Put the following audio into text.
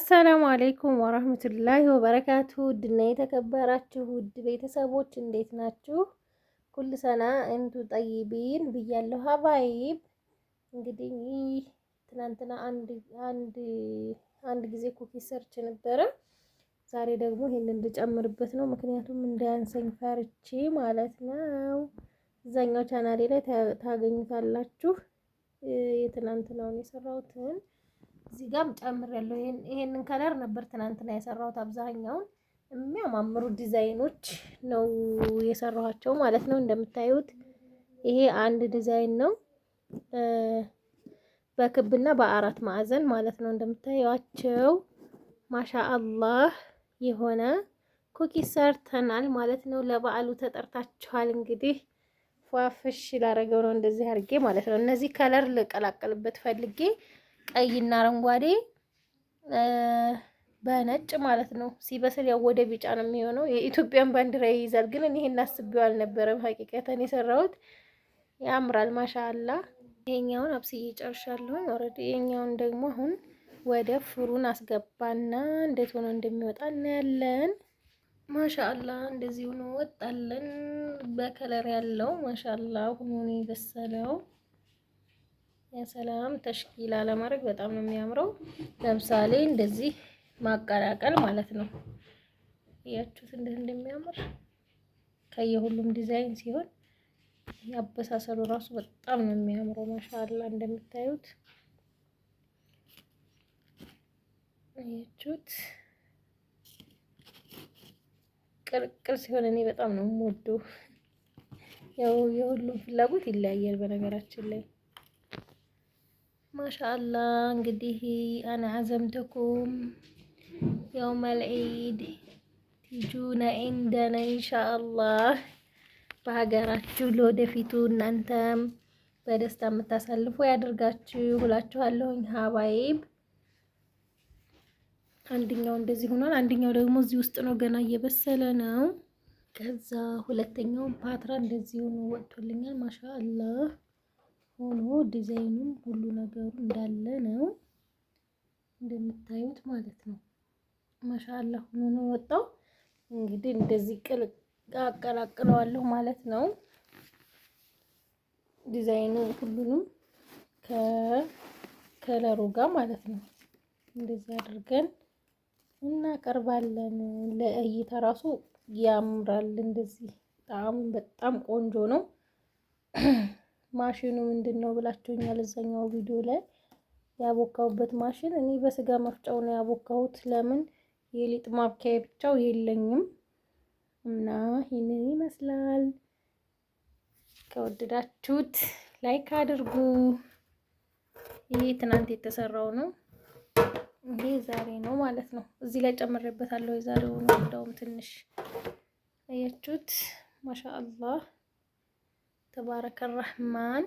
አሰላሙ አለይኩም ወራህመቱላሂ ወበረካቱ። ውድና የተከበራችሁ ውድ ቤተሰቦች እንዴት ናችሁ? ኩል ሰና እንቱ ጠይቢን ብያለሁ። ሀባይብ እንግዲህ ትናንትና አንድ ጊዜ ኩኪስ ሰርች ነበረ። ዛሬ ደግሞ ይሄንን ልጨምርበት ነው፣ ምክንያቱም እንዳያንሰኝ ፈርቼ ማለት ነው። እዛኛው ቻናሌ ላይ ታገኙታላችሁ የትናንትናውን የሰራሁትን እዚህ ጋር ጨምሬያለሁ። ይሄንን ከለር ነበር ትናንትና የሰራሁት። አብዛኛውን የሚያማምሩ ዲዛይኖች ነው የሰራኋቸው ማለት ነው። እንደምታዩት ይሄ አንድ ዲዛይን ነው፣ በክብና በአራት ማዕዘን ማለት ነው። እንደምታዩዋቸው ማሻአላህ የሆነ ኩኪስ ሰርተናል ማለት ነው። ለበዓሉ ተጠርታችኋል። እንግዲህ ፏፍሽ ላረገው ነው እንደዚህ አድርጌ ማለት ነው። እነዚህ ከለር ልቀላቀልበት ፈልጌ ቀይና አረንጓዴ በነጭ ማለት ነው። ሲበስል ያው ወደ ቢጫ ነው የሚሆነው። የኢትዮጵያን ባንዲራ ይይዛል፣ ግን እኔ ይሄን አስቤው አልነበረም። ሀቂቀተን የሰራሁት ያምራል ማሻአላ። ይሄኛውን አብስዬ ጨርሻለሁ ኦልሬዲ። ይሄኛውን ደግሞ አሁን ወደ ፍሩን አስገባና እንዴት ሆኖ እንደሚወጣ እናያለን። ማሻአላ እንደዚህ ሆኖ ወጣለን። በከለር ያለው ማሻአላ ሆኖ ነው የበሰለው። የሰላም ተሽኪላ ለማድረግ በጣም ነው የሚያምረው። ለምሳሌ እንደዚህ ማቀላቀል ማለት ነው። ያያችሁት እንዴት እንደሚያምር ከየሁሉም ዲዛይን ሲሆን ያበሳሰሉ ራሱ በጣም ነው የሚያምረው ማሻአላ። እንደምታዩት ያያችሁት ቅልቅል ሲሆን እኔ በጣም ነው የምወደው። ያው የሁሉም ፍላጎት ይለያያል በነገራችን ላይ ማሻአላ። እንግዲህ አና አዘምተኩም የውመል ዒድ ቲጁና ኢንደና ኢንሻአላህ። በሀገራችሁ ለወደፊቱ እናንተም በደስታ የምታሳልፉ ያደርጋችሁ እላችኋለሁኝ ሀባይብ። አንደኛው እንደዚህ ሆኗል። አንደኛው ደግሞ እዚህ ውስጥ ነው፣ ገና እየበሰለ ነው። ከዛ ሁለተኛው ፓትራ እንደዚህ ሆኖ ወጥቶልኛል ማሻአላህ። ሆኖ ዲዛይኑም ሁሉ ነገሩ እንዳለ ነው እንደምታዩት ማለት ነው። ማሻአላ ሆኖ ነው ወጣው። እንግዲህ እንደዚህ አቀላቅለዋለሁ ማለት ነው። ዲዛይኑ ሁሉንም ከከለሩ ጋር ማለት ነው። እንደዚህ አድርገን እናቀርባለን። ለእይታ ራሱ ያምራል። እንደዚህ ጣዕሙ በጣም ቆንጆ ነው። ማሽኑ ምንድን ነው ብላችሁኛል እዛኛው ቪዲዮ ላይ። ያቦካሁበት ማሽን እኔ በስጋ መፍጫው ነው ያቦካሁት። ለምን የሊጥ ማብኪያ ብቻው የለኝም። እና ይህንን ይመስላል። ከወደዳችሁት ላይክ አድርጉ። ይሄ ትናንት የተሰራው ነው፣ ይሄ ዛሬ ነው ማለት ነው። እዚህ ላይ ጨምሬበታለሁ የዛሬው ነው። እንደውም ትንሽ አያችሁት ማሻአላህ ተባረከ ረህማን።